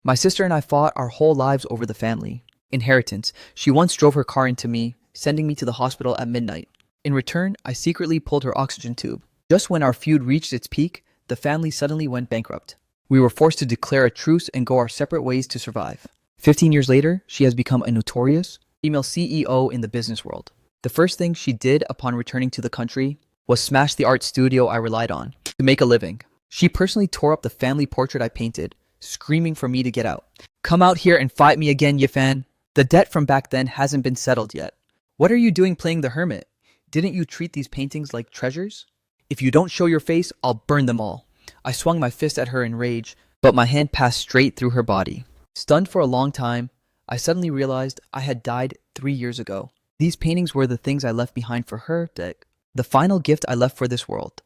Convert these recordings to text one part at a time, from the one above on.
My sister and I fought our whole lives over the family inheritance. She once drove her car into me, sending me to the hospital at midnight. In return, I secretly pulled her oxygen tube. Just when our feud reached its peak, the family suddenly went bankrupt. We were forced to declare a truce and go our separate ways to survive. 15 years later, she has become a notorious female CEO in the business world. The first thing she did upon returning to the country was smash the art studio I relied on to make a living. She personally tore up the family portrait I painted, screaming for me to get out. Come out here and fight me again, you fan. The debt from back then hasn't been settled yet. What are you doing playing the hermit? Didn't you treat these paintings like treasures? If you don't show your face, I'll burn them all. I swung my fist at her in rage, but my hand passed straight through her body. Stunned for a long time, I suddenly realized I had died 3 years ago. These paintings were the things I left behind for her, the final gift I left for this world.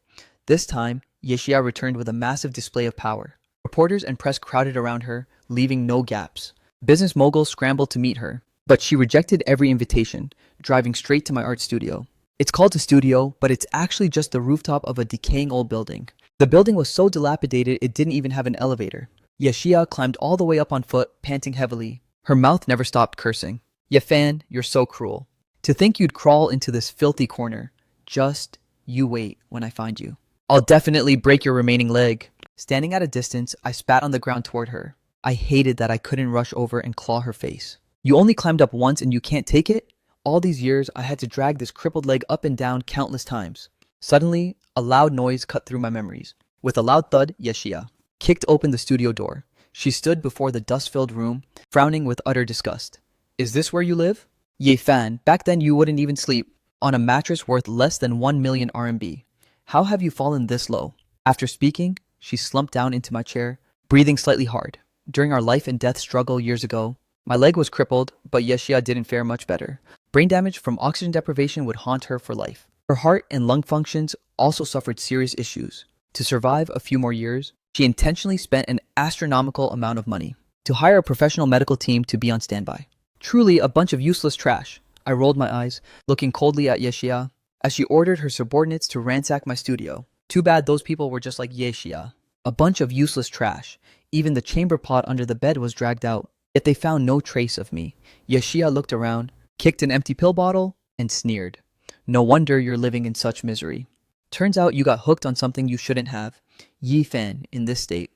This time, Yeshia returned with a massive display of power. Reporters and press crowded around her, leaving no gaps. Business moguls scrambled to meet her, but she rejected every invitation, driving straight to my art studio. It's called a studio, but it's actually just the rooftop of a decaying old building. The building was so dilapidated it didn't even have an elevator. Yeshia climbed all the way up on foot, panting heavily. Her mouth never stopped cursing. Yefan, you're so cruel. To think you'd crawl into this filthy corner. Just you wait when I find you. I'll definitely break your remaining leg. Standing at a distance, I spat on the ground toward her. I hated that I couldn't rush over and claw her face. You only climbed up once and you can't take it? All these years, I had to drag this crippled leg up and down countless times. Suddenly, a loud noise cut through my memories. With a loud thud, Yeshia kicked open the studio door. She stood before the dust-filled room, frowning with utter disgust. Is this where you live? Ye fan, back then you wouldn't even sleep on a mattress worth less than 1 million RMB. How have you fallen this low? After speaking, she slumped down into my chair, breathing slightly hard. During our life and death struggle years ago, my leg was crippled, but Yeshia didn't fare much better. Brain damage from oxygen deprivation would haunt her for life. Her heart and lung functions also suffered serious issues. To survive a few more years, she intentionally spent an astronomical amount of money to hire a professional medical team to be on standby. Truly a bunch of useless trash. I rolled my eyes, looking coldly at Yeshia, as she ordered her subordinates to ransack my studio. Too bad those people were just like Yeshia. A bunch of useless trash. Even the chamber pot under the bed was dragged out, yet they found no trace of me. Yeshia looked around, kicked an empty pill bottle, and sneered. No wonder you're living in such misery. Turns out you got hooked on something you shouldn't have. Yi Fan, in this state.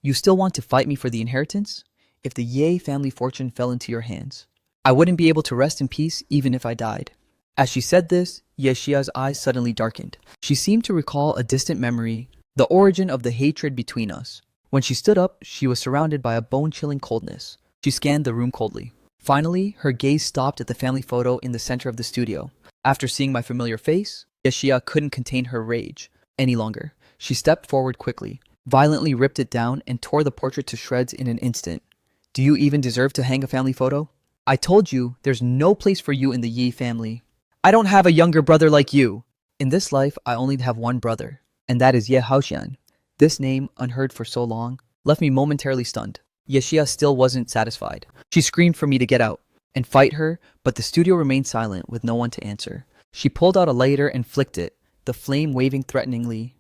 You still want to fight me for the inheritance? If the Ye family fortune fell into your hands, I wouldn't be able to rest in peace even if I died. As she said this, Yeshia's eyes suddenly darkened. She seemed to recall a distant memory, the origin of the hatred between us. When she stood up, she was surrounded by a bone-chilling coldness. She scanned the room coldly. Finally, her gaze stopped at the family photo in the center of the studio. After seeing my familiar face, Yeshia couldn't contain her rage any longer. She stepped forward quickly, violently ripped it down, and tore the portrait to shreds in an instant. Do you even deserve to hang a family photo? I told you, there's no place for you in the Yi family. I don't have a younger brother like you. In this life, I only have one brother, and that is Ye Haoxian. This name, unheard for so long, left me momentarily stunned. Yeshia still wasn't satisfied. She screamed for me to get out and fight her, but the studio remained silent with no one to answer. She pulled out a lighter and flicked it, the flame waving threateningly.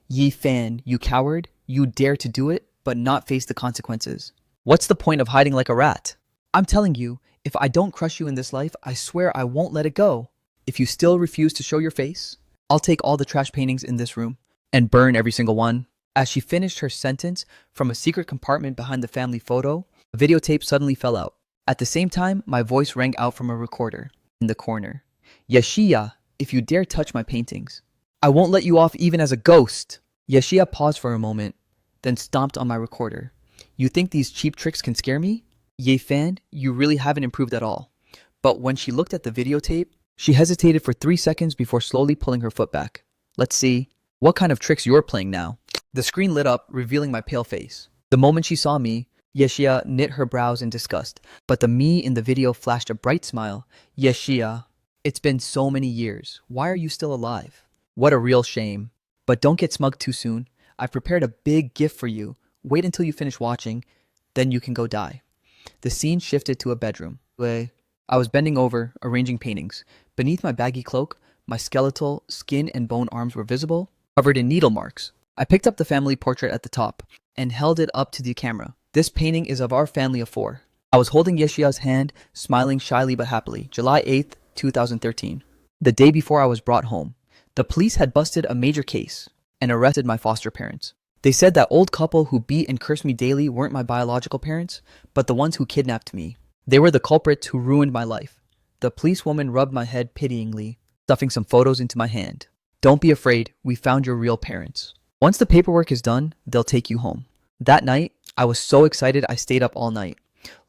Yi Fan, you coward, you dare to do it, but not face the consequences. What's the point of hiding like a rat? I'm telling you, if I don't crush you in this life, I swear I won't let it go. If you still refuse to show your face, I'll take all the trash paintings in this room and burn every single one. As she finished her sentence, from a secret compartment behind the family photo, a videotape suddenly fell out. At the same time, my voice rang out from a recorder in the corner. Yeshia, if you dare touch my paintings, I won't let you off even as a ghost. Yeshia paused for a moment, then stomped on my recorder. You think these cheap tricks can scare me? Ye Fan, you really haven't improved at all. But when she looked at the videotape, she hesitated for 3 seconds before slowly pulling her foot back. Let's see, what kind of tricks you're playing now? The screen lit up, revealing my pale face. The moment she saw me, Yeshia knit her brows in disgust, but the me in the video flashed a bright smile. Yeshia, it's been so many years. Why are you still alive? What a real shame. But don't get smug too soon. I've prepared a big gift for you. Wait until you finish watching, then you can go die. The scene shifted to a bedroom. I was bending over, arranging paintings. Beneath my baggy cloak, my skeletal skin and bone arms were visible, covered in needle marks. I picked up the family portrait at the top and held it up to the camera. This painting is of our family of four. I was holding Yeshia's hand, smiling shyly but happily. July 8th, 2013. The day before I was brought home. The police had busted a major case and arrested my foster parents. They said that old couple who beat and cursed me daily weren't my biological parents, but the ones who kidnapped me. They were the culprits who ruined my life. The policewoman rubbed my head pityingly, stuffing some photos into my hand. Don't be afraid, we found your real parents. Once the paperwork is done, they'll take you home. That night, I was so excited I stayed up all night.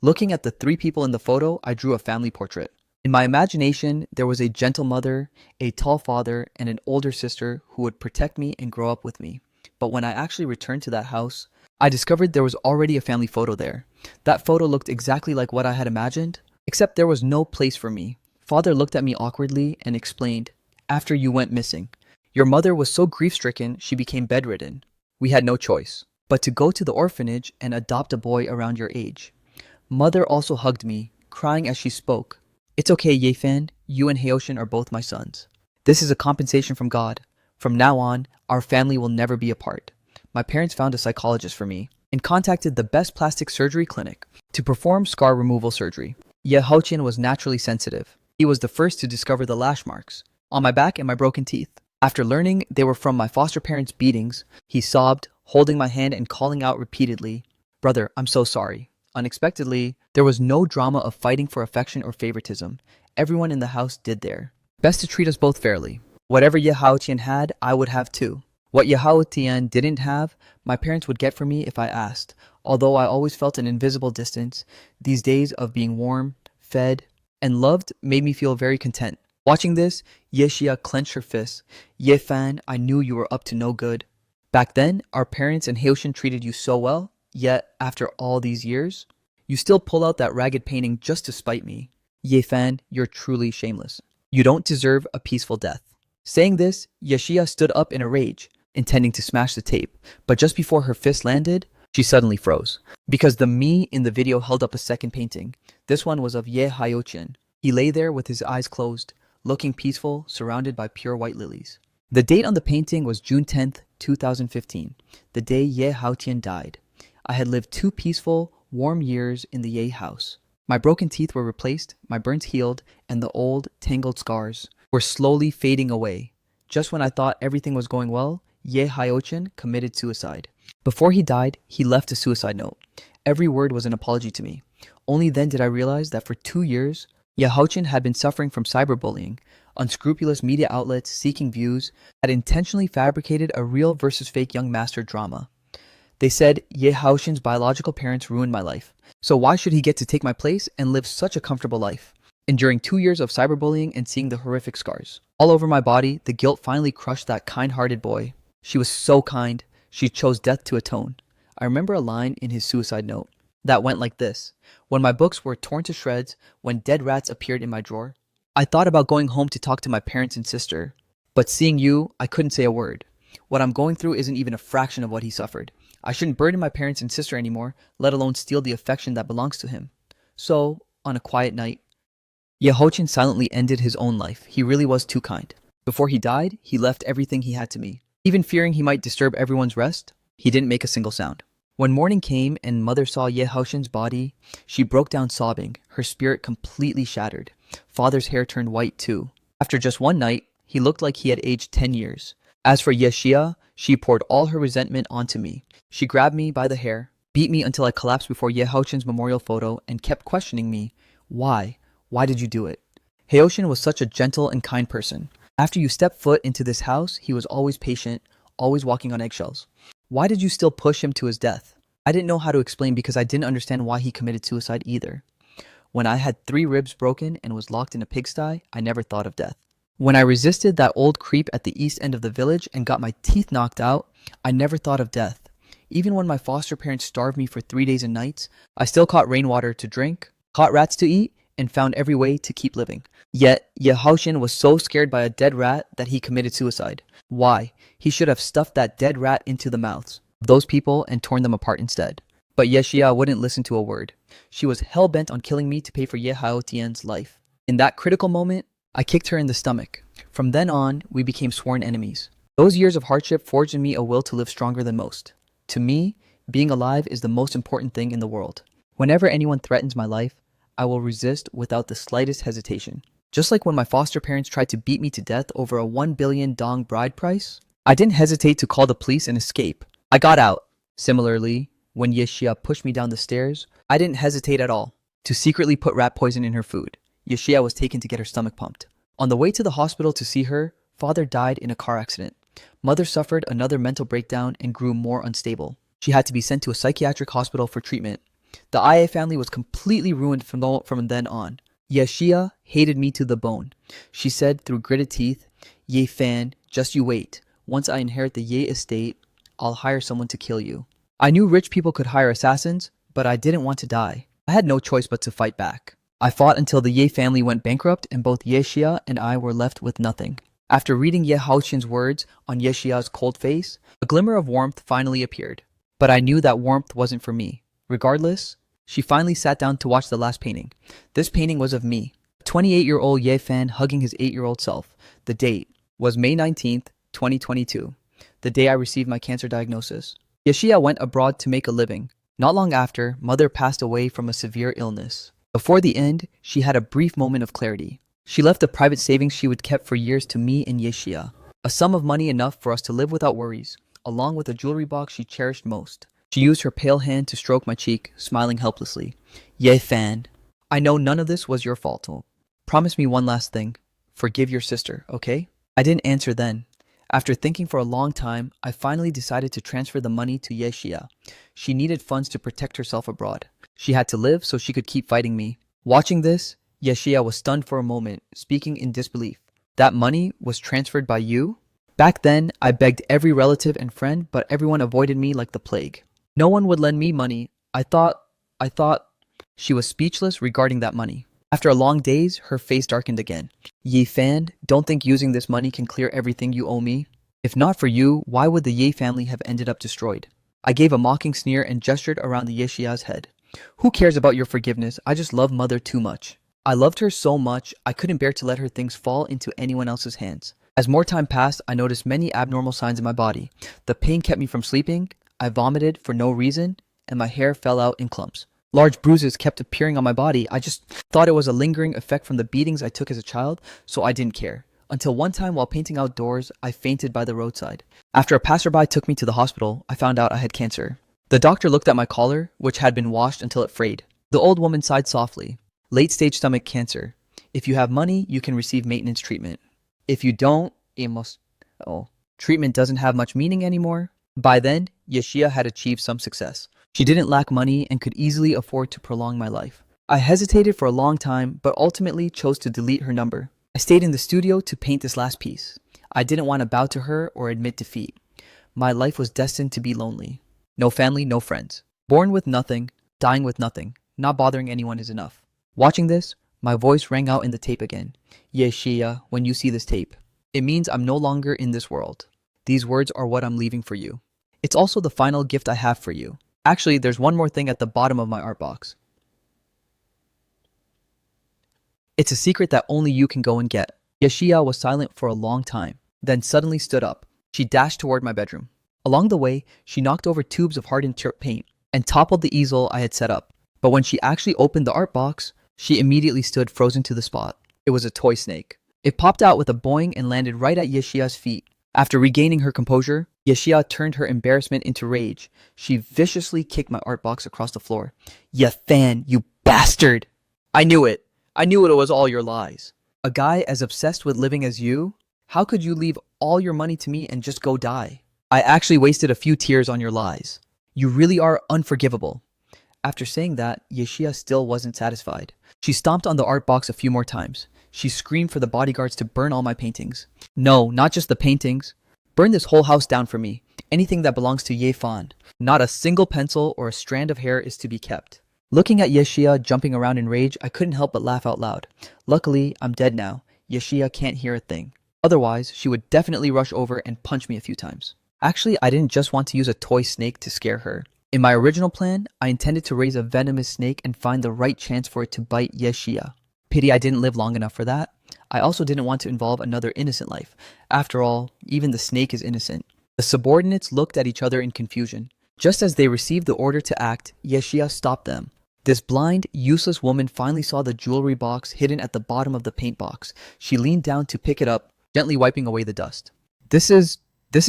Looking at the three people in the photo, I drew a family portrait. In my imagination, there was a gentle mother, a tall father, and an older sister who would protect me and grow up with me. But when I actually returned to that house, I discovered there was already a family photo there. That photo looked exactly like what I had imagined, except there was no place for me. Father looked at me awkwardly and explained, "After you went missing. Your mother was so grief-stricken, she became bedridden. We had no choice but to go to the orphanage and adopt a boy around your age." Mother also hugged me, crying as she spoke. "It's okay, Yefan. You and Haoshin are both my sons. This is a compensation from God. From now on, our family will never be apart." My parents found a psychologist for me and contacted the best plastic surgery clinic to perform scar removal surgery. Ye Haochin was naturally sensitive. He was the first to discover the lash marks on my back and my broken teeth. After learning they were from my foster parents' beatings, he sobbed, holding my hand and calling out repeatedly, "Brother, I'm so sorry." Unexpectedly, there was no drama of fighting for affection or favoritism. Everyone in the house did their best to treat us both fairly. Whatever Ye Haotian had, I would have too. What Ye Haotian didn't have, my parents would get for me if I asked. Although I always felt an invisible distance, these days of being warm, fed, and loved made me feel very content. Watching this, Yeshia clenched her fists. "Ye Fan, I knew you were up to no good. Back then, our parents and Haoshin treated you so well, yet, after all these years, you still pull out that ragged painting just to spite me. Ye Fan, you're truly shameless. You don't deserve a peaceful death." Saying this, Yeshia stood up in a rage, intending to smash the tape, but just before her fist landed, she suddenly froze. Because the me in the video held up a second painting. This one was of Ye Haochin. He lay there with his eyes closed, looking peaceful, surrounded by pure white lilies. The date on the painting was June 10th, 2015, the day Ye Haotian died. I had lived 2 peaceful, warm years in the Ye house. My broken teeth were replaced, my burns healed, and the old, tangled scars were slowly fading away. Just when I thought everything was going well, Ye Haochin committed suicide. Before he died, he left a suicide note. Every word was an apology to me. Only then did I realize that for 2 years, Ye Haochin had been suffering from cyberbullying. Unscrupulous media outlets seeking views had intentionally fabricated a real versus fake young master drama. They said Ye Haoshin's biological parents ruined my life, so why should he get to take my place and live such a comfortable life? Enduring 2 years of cyberbullying and seeing the horrific scars all over my body, the guilt finally crushed that kind-hearted boy. She was so kind, she chose death to atone. I remember a line in his suicide note that went like this: "When my books were torn to shreds, when dead rats appeared in my drawer, I thought about going home to talk to my parents and sister. But seeing you, I couldn't say a word. What I'm going through isn't even a fraction of what he suffered. I shouldn't burden my parents and sister anymore, let alone steal the affection that belongs to him." So, on a quiet night, Ye Haochin silently ended his own life. He really was too kind. Before he died, he left everything he had to me. Even fearing he might disturb everyone's rest, he didn't make a single sound. When morning came and mother saw Ye Haoshin's body, she broke down sobbing, her spirit completely shattered. Father's hair turned white too. After just one night, he looked like he had aged 10 years. As for Yeshia, she poured all her resentment onto me. She grabbed me by the hair, beat me until I collapsed before Ye Haochin's memorial photo, and kept questioning me. Why? Why did you do it? Haoshin was such a gentle and kind person. After you stepped foot into this house, he was always patient, always walking on eggshells. Why did you still push him to his death? I didn't know how to explain because I didn't understand why he committed suicide either. When I had 3 ribs broken and was locked in a pigsty, I never thought of death. When I resisted that old creep at the east end of the village and got my teeth knocked out, I never thought of death. Even when my foster parents starved me for 3 days and nights, I still caught rainwater to drink, caught rats to eat, and found every way to keep living. Yet, Ye Haochin was so scared by a dead rat that he committed suicide. Why? He should have stuffed that dead rat into the mouths of those people and torn them apart instead. But Yeshia wouldn't listen to a word. She was hell-bent on killing me to pay for Ye Haotian's life. In that critical moment, I kicked her in the stomach. From then on, we became sworn enemies. Those years of hardship forged in me a will to live stronger than most. To me, Being alive is the most important thing in the world. Whenever anyone threatens my life, I will resist without the slightest hesitation. Just like when my foster parents tried to beat me to death over a 1 billion dong bride price, I didn't hesitate to call the police and escape. I got out. Similarly, when Yeshia pushed me down the stairs, I didn't hesitate at all to secretly put rat poison in her food. Yeshia was taken to get her stomach pumped. On the way to the hospital to see her, father died in a car accident. Mother suffered another mental breakdown and grew more unstable. She had to be sent to a psychiatric hospital for treatment. The IA family was completely ruined from then on. Yeshia hated me to the bone. She said through gritted teeth, "Ye fan, just you wait. Once I inherit the Ye estate, I'll hire someone to kill you." I knew rich people could hire assassins, but I didn't want to die. I had no choice but to fight back. I fought until the Ye family went bankrupt and both Yeshia and I were left with nothing. After reading Ye Haoxin's words on Yeshia's cold face, a glimmer of warmth finally appeared. But I knew that warmth wasn't for me. Regardless, she finally sat down to watch the last painting. This painting was of me, a 28-year-old Ye fan hugging his 8-year-old self. The date was May 19th, 2022, the day I received my cancer diagnosis. Yeshia went abroad to make a living. Not long after, mother passed away from a severe illness. Before the end, she had a brief moment of clarity. She left the private savings she would kept for years to me and Yeshia, a sum of money enough for us to live without worries, along with a jewelry box she cherished most. She used her pale hand to stroke my cheek, smiling helplessly. "Ye fan, I know none of this was your fault. Promise me one last thing. Forgive your sister, okay?" I didn't answer then. After thinking for a long time, I finally decided to transfer the money to Yeshia. She needed funds to protect herself abroad. She had to live so she could keep fighting me. Watching this, Yeshia was stunned for a moment, speaking in disbelief. "That money was transferred by you?" Back then, I begged every relative and friend, but everyone avoided me like the plague. No one would lend me money. I thought... She was speechless regarding that money. After a long daze, her face darkened again. "Ye fan, don't think using this money can clear everything you owe me. If not for you, why would the Ye family have ended up destroyed?" I gave a mocking sneer and gestured around the Yeshia's head. "Who cares about your forgiveness? I just love mother too much. I loved her so much, I couldn't bear to let her things fall into anyone else's hands." As more time passed, I noticed many abnormal signs in my body. The pain kept me from sleeping, I vomited for no reason, and my hair fell out in clumps. Large bruises kept appearing on my body. I just thought it was a lingering effect from the beatings I took as a child, so I didn't care. Until one time while painting outdoors, I fainted by the roadside. After a passerby took me to the hospital, I found out I had cancer. The doctor looked at my collar, which had been washed until it frayed. The old woman sighed softly. "Late-stage stomach cancer. If you have money, you can receive maintenance treatment. If you don't, treatment doesn't have much meaning anymore." By then, Yeshia had achieved some success. She didn't lack money and could easily afford to prolong my life. I hesitated for a long time, but ultimately chose to delete her number. I stayed in the studio to paint this last piece. I didn't want to bow to her or admit defeat. My life was destined to be lonely. No family, no friends. Born with nothing, dying with nothing. Not bothering anyone is enough. Watching this, my voice rang out in the tape again. "Yeshia, when you see this tape, it means I'm no longer in this world. These words are what I'm leaving for you. It's also the final gift I have for you. Actually, there's one more thing at the bottom of my art box. It's a secret that only you can go and get." Yeshia was silent for a long time, then suddenly stood up. She dashed toward my bedroom. Along the way, she knocked over tubes of hardened paint and toppled the easel I had set up. But when she actually opened the art box, she immediately stood frozen to the spot. It was a toy snake. It popped out with a boing and landed right at Yeshia's feet. After regaining her composure, Yeshia turned her embarrassment into rage. She viciously kicked my art box across the floor. "Ya fan, you bastard! I knew it! I knew it was all your lies. A guy as obsessed with living as you? How could you leave all your money to me and just go die? I actually wasted a few tears on your lies. You really are unforgivable." After saying that, Yeshia still wasn't satisfied. She stomped on the art box a few more times. She screamed for the bodyguards to burn all my paintings. "No, not just the paintings. Burn this whole house down for me. Anything that belongs to Ye Fan. Not a single pencil or a strand of hair is to be kept." Looking at Yeshia jumping around in rage, I couldn't help but laugh out loud. Luckily, I'm dead now. Yeshia can't hear a thing. Otherwise, she would definitely rush over and punch me a few times. Actually, I didn't just want to use a toy snake to scare her. In my original plan, I intended to raise a venomous snake and find the right chance for it to bite Yeshia. Pity I didn't live long enough for that. I also didn't want to involve another innocent life. After all, even the snake is innocent. The subordinates looked at each other in confusion. Just as they received the order to act, Yeshia stopped them. This blind, useless woman finally saw the jewelry box hidden at the bottom of the paint box. She leaned down to pick it up, gently wiping away the dust. This is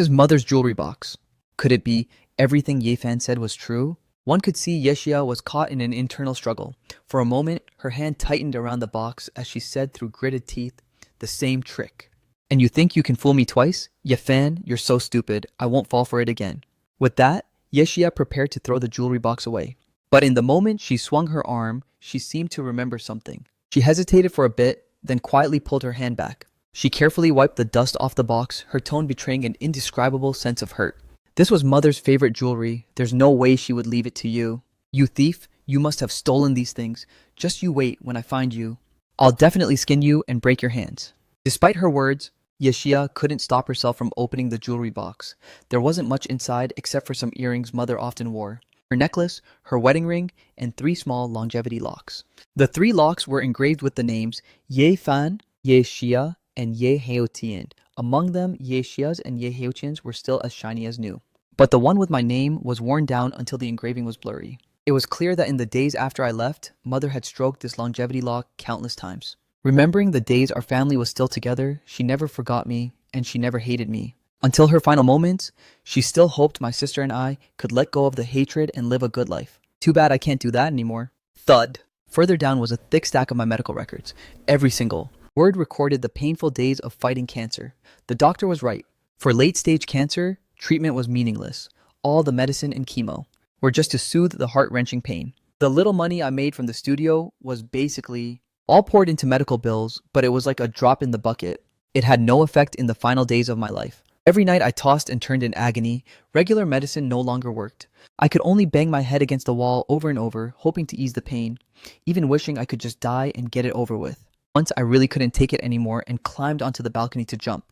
Mother's jewelry box. Could it be everything Yefan said was true? One could see Yeshia was caught in an internal struggle. For a moment, her hand tightened around the box as she said through gritted teeth, the same trick. And you think you can fool me twice? Yefan, you're so stupid. I won't fall for it again. With that, Yeshia prepared to throw the jewelry box away. But in the moment she swung her arm, she seemed to remember something. She hesitated for a bit, then quietly pulled her hand back. She carefully wiped the dust off the box, her tone betraying an indescribable sense of hurt. This was Mother's favorite jewelry. There's no way she would leave it to you. You thief, you must have stolen these things. Just you wait when I find you. I'll definitely skin you and break your hands. Despite her words, Yeshia couldn't stop herself from opening the jewelry box. There wasn't much inside except for some earrings Mother often wore, her necklace, her wedding ring, and 3 small longevity locks. The 3 locks were engraved with the names Ye Fan, Ye Xia, and Ye Heotian. Among them, Ye Xia's and Ye Heotian's were still as shiny as new. But the one with my name was worn down until the engraving was blurry. It was clear that in the days after I left, Mother had stroked this longevity lock countless times. Remembering the days our family was still together, she never forgot me, and she never hated me. Until her final moments, she still hoped my sister and I could let go of the hatred and live a good life. Too bad I can't do that anymore. Thud. Further down was a thick stack of my medical records. Every single word recorded the painful days of fighting cancer. The doctor was right. For late-stage cancer, treatment was meaningless. All the medicine and chemo were just to soothe the heart-wrenching pain. The little money I made from the studio was basically all poured into medical bills, but it was like a drop in the bucket. It had no effect in the final days of my life. Every night I tossed and turned in agony. Regular medicine no longer worked. I could only bang my head against the wall over and over, hoping to ease the pain, even wishing I could just die and get it over with. Once I really couldn't take it anymore and climbed onto the balcony to jump.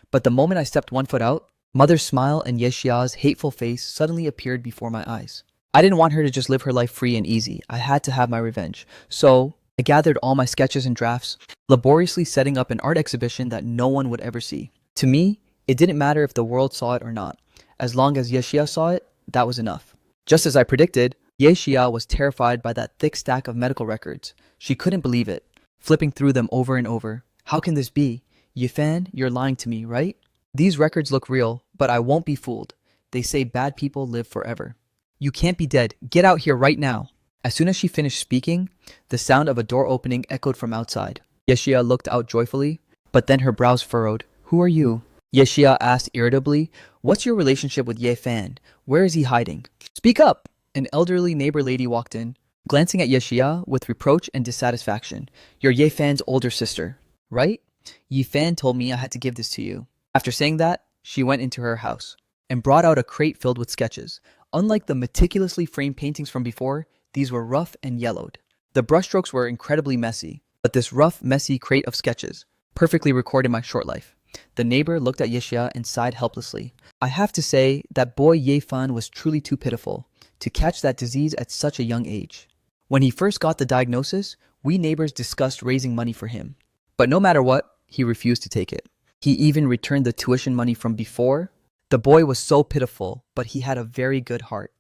But the moment I stepped one foot out, Mother's smile and Yeshia's hateful face suddenly appeared before my eyes. I didn't want her to just live her life free and easy. I had to have my revenge. So I gathered all my sketches and drafts, laboriously setting up an art exhibition that no one would ever see. To me, it didn't matter if the world saw it or not. As long as Yeshia saw it, that was enough. Just as I predicted, Yeshia was terrified by that thick stack of medical records. She couldn't believe it, flipping through them over and over. How can this be? Yifan, you're lying to me, right? These records look real, but I won't be fooled. They say bad people live forever. You can't be dead. Get out here right now. As soon as she finished speaking, the sound of a door opening echoed from outside. Yeshia looked out joyfully, but then her brows furrowed. Who are you? Yeshia asked irritably. What's your relationship with Ye Fan? Where is he hiding? Speak up! An elderly neighbor lady walked in, glancing at Yeshia with reproach and dissatisfaction. You're Ye Fan's older sister, right? Ye Fan told me I had to give this to you. After saying that, she went into her house and brought out a crate filled with sketches. Unlike the meticulously framed paintings from before, these were rough and yellowed. The brushstrokes were incredibly messy, but this rough, messy crate of sketches perfectly recorded my short life. The neighbor looked at Yeshia and sighed helplessly. I have to say, that boy Ye Fan was truly too pitiful to catch that disease at such a young age. When he first got the diagnosis, we neighbors discussed raising money for him. But no matter what, he refused to take it. He even returned the tuition money from before. The boy was so pitiful, but he had a very good heart.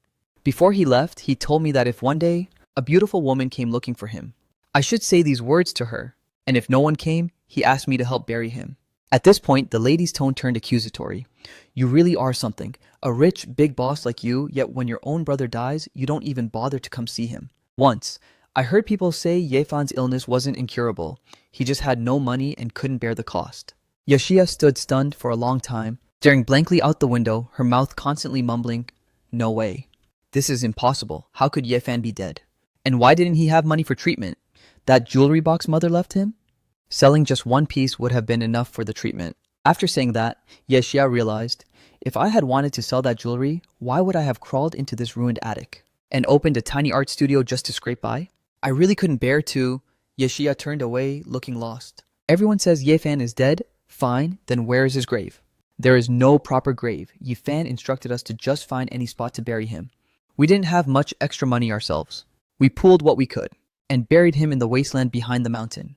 Before he left, he told me that if one day a beautiful woman came looking for him, I should say these words to her, and if no one came, he asked me to help bury him. At this point, the lady's tone turned accusatory. You really are something. A rich, big boss like you, yet when your own brother dies, you don't even bother to come see him. Once, I heard people say Yefan's illness wasn't incurable. He just had no money and couldn't bear the cost. Yeshia stood stunned for a long time, staring blankly out the window, her mouth constantly mumbling, No way. This is impossible. How could Yefan be dead? And why didn't he have money for treatment? That jewelry box Mother left him? Selling just one piece would have been enough for the treatment. After saying that, Yeshia realized, if I had wanted to sell that jewelry, why would I have crawled into this ruined attic and opened a tiny art studio just to scrape by? I really couldn't bear to. Yeshia turned away, looking lost. Everyone says Yefan is dead. Fine, then where is his grave? There is no proper grave. Yefan instructed us to just find any spot to bury him. We didn't have much extra money ourselves. We pooled what we could and buried him in the wasteland behind the mountain.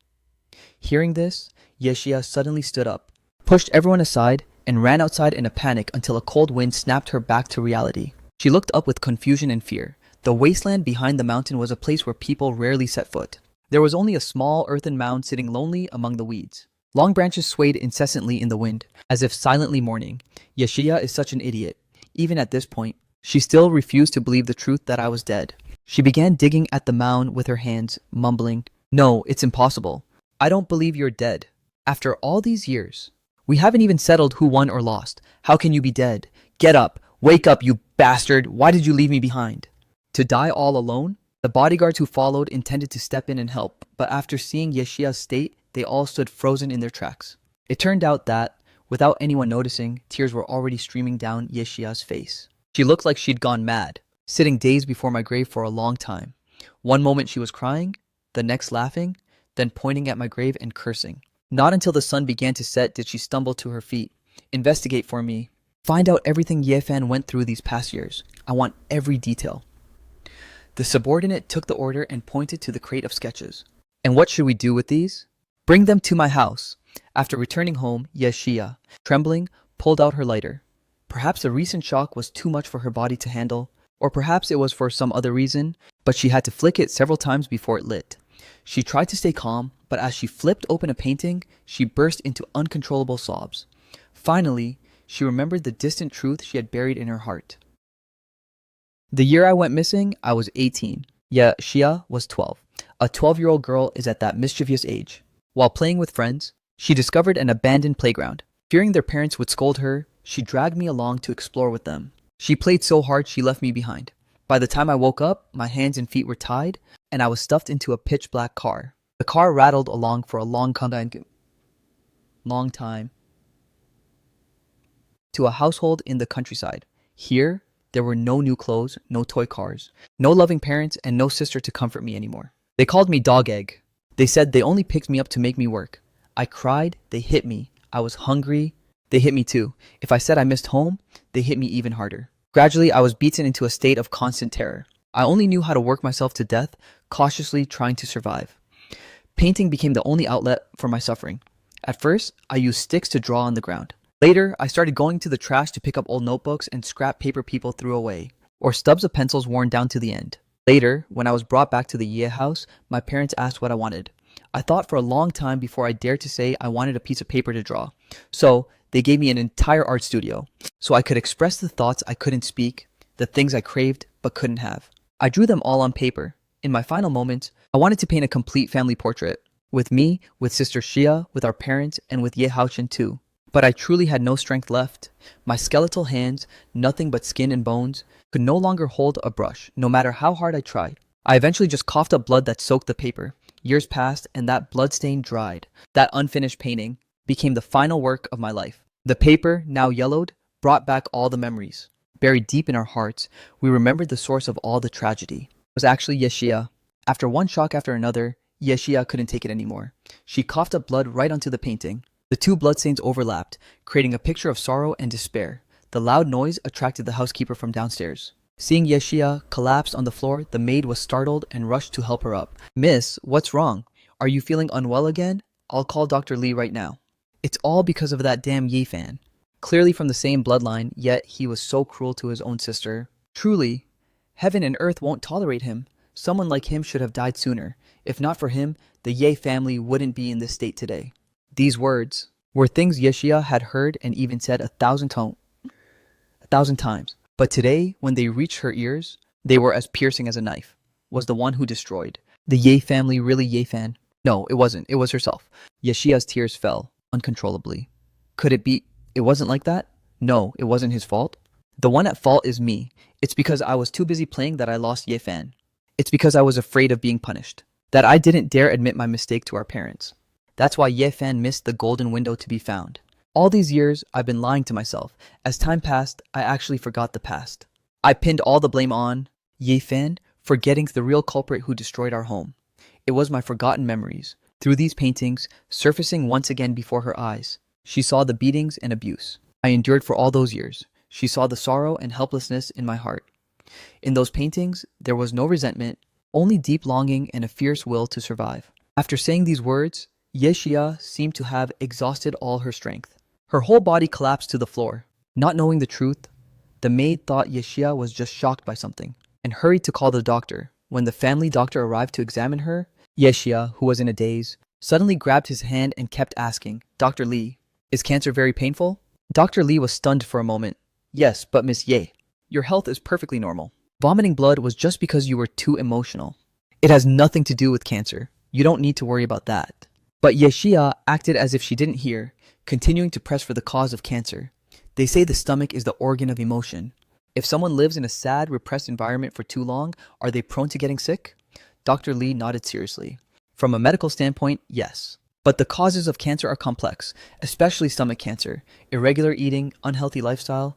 Hearing this, Yeshia suddenly stood up, pushed everyone aside, and ran outside in a panic until a cold wind snapped her back to reality. She looked up with confusion and fear. The wasteland behind the mountain was a place where people rarely set foot. There was only a small earthen mound sitting lonely among the weeds. Long branches swayed incessantly in the wind, as if silently mourning. Yeshia is such an idiot. Even at this point, she still refused to believe the truth that I was dead. She began digging at the mound with her hands, mumbling, "No, it's impossible. I don't believe you're dead. After all these years, we haven't even settled who won or lost. How can you be dead? Get up! Wake up, you bastard! Why did you leave me behind?" To die all alone? The bodyguards who followed intended to step in and help, but after seeing Yeshia's state, they all stood frozen in their tracks. It turned out that, without anyone noticing, tears were already streaming down Yeshia's face. She looked like she'd gone mad, sitting dazed before my grave for a long time. One moment she was crying, the next laughing, then pointing at my grave and cursing. Not until the sun began to set did she stumble to her feet. "Investigate for me. Find out everything Yefan went through these past years. I want every detail." The subordinate took the order and pointed to the crate of sketches. "And what should we do with these?" "Bring them to my house." After returning home, Yeshia, trembling, pulled out her lighter. Perhaps the recent shock was too much for her body to handle, or perhaps it was for some other reason, but she had to flick it several times before it lit. She tried to stay calm, but as she flipped open a painting, she burst into uncontrollable sobs. Finally, she remembered the distant truth she had buried in her heart. The year I went missing, I was 18. Shia was 12. A 12-year-old girl is at that mischievous age. While playing with friends, she discovered an abandoned playground. Fearing their parents would scold her, she dragged me along to explore with them. She played so hard she left me behind. By the time I woke up, my hands and feet were tied, and I was stuffed into a pitch-black car. The car rattled along for a long time to a household in the countryside. Here, there were no new clothes, no toy cars, no loving parents, and no sister to comfort me anymore. They called me Dog Egg. They said they only picked me up to make me work. I cried, they hit me. I was hungry, they hit me too. If I said I missed home, they hit me even harder. Gradually, I was beaten into a state of constant terror. I only knew how to work myself to death, cautiously trying to survive. Painting became the only outlet for my suffering. At first, I used sticks to draw on the ground. Later, I started going to the trash to pick up old notebooks and scrap paper people threw away, or stubs of pencils worn down to the end. Later, when I was brought back to the Ye house, my parents asked what I wanted. I thought for a long time before I dared to say I wanted a piece of paper to draw. So, they gave me an entire art studio, so I could express the thoughts I couldn't speak, the things I craved but couldn't have. I drew them all on paper. In my final moments, I wanted to paint a complete family portrait. With me, with Sister Shia, with our parents, and with Ye Haochen too. But I truly had no strength left. My skeletal hands, nothing but skin and bones, could no longer hold a brush, no matter how hard I tried. I eventually just coughed up blood that soaked the paper. Years passed, and that bloodstain dried. That unfinished painting became the final work of my life. The paper, now yellowed, brought back all the memories. Buried deep in our hearts, we remembered the source of all the tragedy. It was actually Yeshia. After one shock after another, Yeshia couldn't take it anymore. She coughed up blood right onto the painting. The two bloodstains overlapped, creating a picture of sorrow and despair. The loud noise attracted the housekeeper from downstairs. Seeing Yeshia collapse on the floor, the maid was startled and rushed to help her up. "Miss, what's wrong? Are you feeling unwell again? I'll call Dr. Lee right now." "It's all because of that damn Yifan." Clearly from the same bloodline, yet he was so cruel to his own sister. Truly, heaven and earth won't tolerate him. Someone like him should have died sooner. If not for him, the Ye family wouldn't be in this state today. These words were things Yeshia had heard and even said a thousand times. But today, when they reached her ears, they were as piercing as a knife. Was the one who destroyed the Ye family really Yefan? No, it wasn't. It was herself. Yeshia's tears fell uncontrollably. Could it be? It wasn't like that? No, it wasn't his fault. The one at fault is me. It's because I was too busy playing that I lost Yefan. It's because I was afraid of being punished, that I didn't dare admit my mistake to our parents. That's why Yefan missed the golden window to be found. All these years, I've been lying to myself. As time passed, I actually forgot the past. I pinned all the blame on Yefan, forgetting the real culprit who destroyed our home. It was my forgotten memories. Through these paintings, surfacing once again before her eyes, she saw the beatings and abuse I endured for all those years. She saw the sorrow and helplessness in my heart. In those paintings, there was no resentment, only deep longing and a fierce will to survive. After saying these words, Yeshia seemed to have exhausted all her strength. Her whole body collapsed to the floor. Not knowing the truth, The maid thought Yeshia was just shocked by something and hurried to call the doctor. When the family doctor arrived to examine her, Yeshia, who was in a daze, suddenly grabbed his hand and kept asking, "Dr. Lee, is cancer very painful?" Dr. Lee was stunned for a moment. "Yes, but Miss Ye, your health is perfectly normal. Vomiting blood was just because you were too emotional. It has nothing to do with cancer. You don't need to worry about that." But Yeshia acted as if she didn't hear, continuing to press for the cause of cancer. They say the stomach is the organ of emotion. If someone lives in a sad, repressed environment for too long, are they prone to getting sick? Dr. Lee nodded seriously. From a medical standpoint, yes. But the causes of cancer are complex, especially stomach cancer. Irregular eating, unhealthy lifestyle,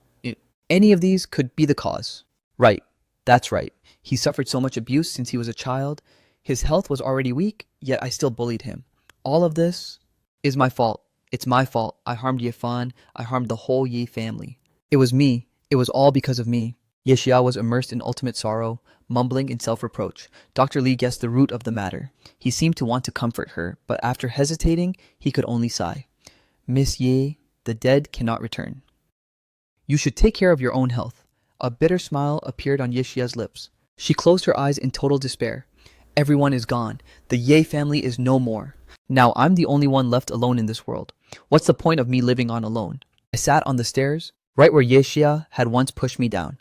any of these could be the cause. Right, that's right. He suffered so much abuse since he was a child. His health was already weak, yet I still bullied him. All of this is my fault. It's my fault. I harmed Yefan. I harmed the whole Yi family. It was me. It was all because of me. Yeshia was immersed in ultimate sorrow, mumbling in self-reproach. Dr. Lee guessed the root of the matter. He seemed to want to comfort her, but after hesitating, he could only sigh. "Miss Ye, the dead cannot return. You should take care of your own health." A bitter smile appeared on Yeshia's lips. She closed her eyes in total despair. "Everyone is gone. The Ye family is no more. Now I'm the only one left alone in this world. What's the point of me living on alone?" I sat on the stairs, right where Yeshia had once pushed me down.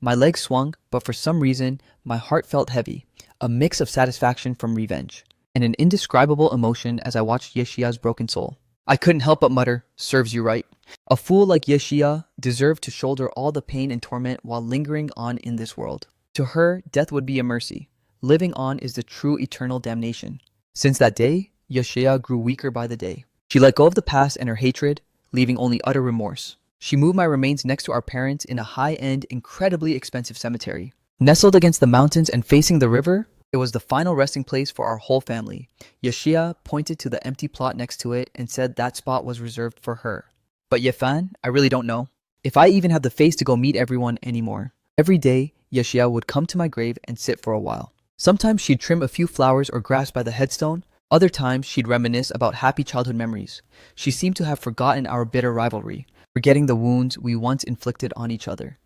My legs swung, but for some reason, my heart felt heavy, a mix of satisfaction from revenge, and an indescribable emotion as I watched Yeshia's broken soul. I couldn't help but mutter, "Serves you right." A fool like Yeshia deserved to shoulder all the pain and torment while lingering on in this world. To her, death would be a mercy. Living on is the true eternal damnation. Since that day, Yeshia grew weaker by the day. She let go of the past and her hatred, leaving only utter remorse. She moved my remains next to our parents in a high-end, incredibly expensive cemetery. Nestled against the mountains and facing the river, it was the final resting place for our whole family. Yeshia pointed to the empty plot next to it and said that spot was reserved for her. But Yefan, I really don't know if I even have the face to go meet everyone anymore. Every day, Yeshia would come to my grave and sit for a while. Sometimes she'd trim a few flowers or grass by the headstone. Other times, she'd reminisce about happy childhood memories. She seemed to have forgotten our bitter rivalry, forgetting the wounds we once inflicted on each other.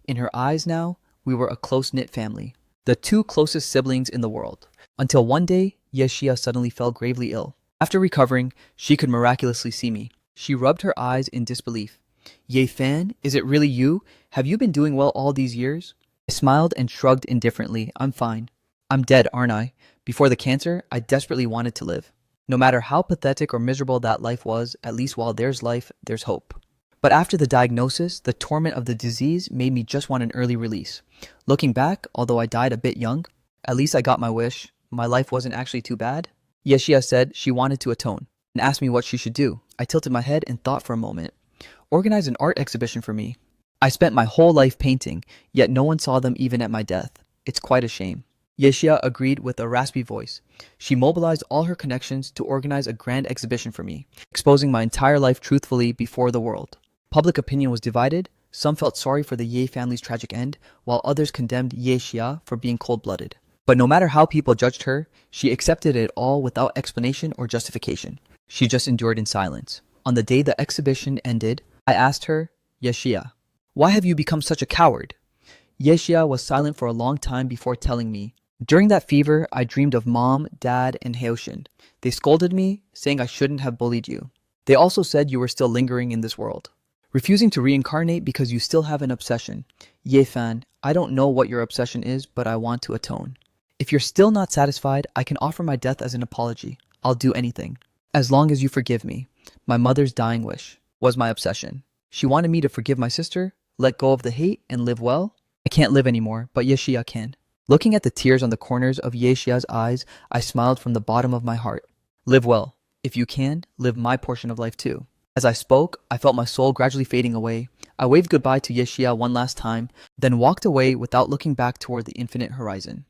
In her eyes now, we were a close-knit family, the two closest siblings in the world. Until one day, Yeshia suddenly fell gravely ill. After recovering, she could miraculously see me. She rubbed her eyes in disbelief. "Ye Fan, is it really you? Have you been doing well all these years?" I smiled and shrugged indifferently. "I'm fine. I'm dead, aren't I? Before the cancer, I desperately wanted to live. No matter how pathetic or miserable that life was, at least while there's life, there's hope. But after the diagnosis, the torment of the disease made me just want an early release. Looking back, although I died a bit young, at least I got my wish. My life wasn't actually too bad." Yeshia said she wanted to atone and asked me what she should do. I tilted my head and thought for a moment. "Organize an art exhibition for me. I spent my whole life painting, yet no one saw them even at my death. It's quite a shame." Yeshia agreed with a raspy voice. She mobilized all her connections to organize a grand exhibition for me, exposing my entire life truthfully before the world. Public opinion was divided. Some felt sorry for the Ye family's tragic end, while others condemned Yeshia for being cold-blooded. But no matter how people judged her, she accepted it all without explanation or justification. She just endured in silence. On the day the exhibition ended, I asked her, "Yeshia, why have you become such a coward?" Yeshia was silent for a long time before telling me, "During that fever, I dreamed of Mom, Dad, and Haoshin. They scolded me, saying I shouldn't have bullied you. They also said you were still lingering in this world, refusing to reincarnate because you still have an obsession. Yefan, I don't know what your obsession is, but I want to atone. If you're still not satisfied, I can offer my death as an apology. I'll do anything. As long as you forgive me. My mother's dying wish was my obsession. She wanted me to forgive my sister, let go of the hate, and live well. I can't live anymore, but Yeshia can." Looking at the tears on the corners of Yeshia's eyes, I smiled from the bottom of my heart. "Live well. If you can, live my portion of life too." As I spoke, I felt my soul gradually fading away. I waved goodbye to Yeshia one last time, then walked away without looking back toward the infinite horizon.